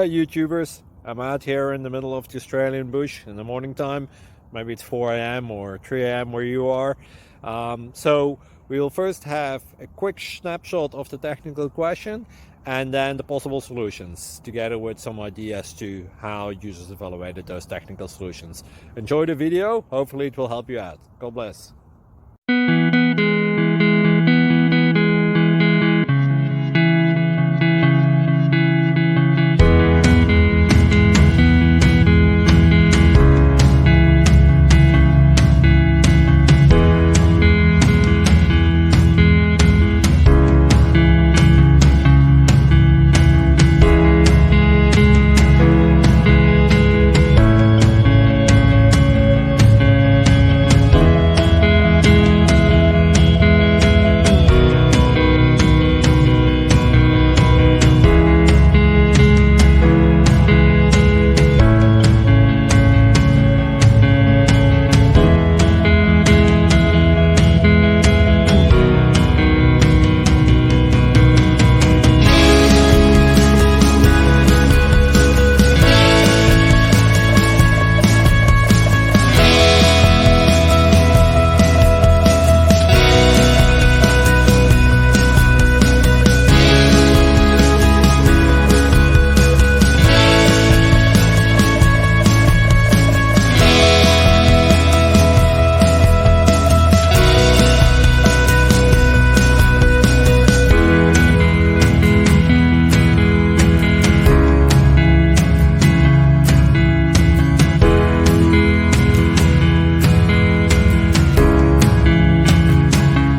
YouTubers. I'm out here in the middle of the Australian bush in the morning time. Maybe it's 4 a.m. or 3 a.m. where you are. So we'll first have a quick snapshot of the technical question and then the possible solutions, together with some ideas to how users evaluated those technical solutions. Enjoy the video. Hopefully it will help you out. God bless.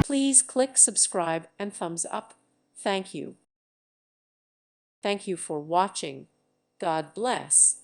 Please click subscribe and thumbs up. Thank you. Thank you for watching. God bless.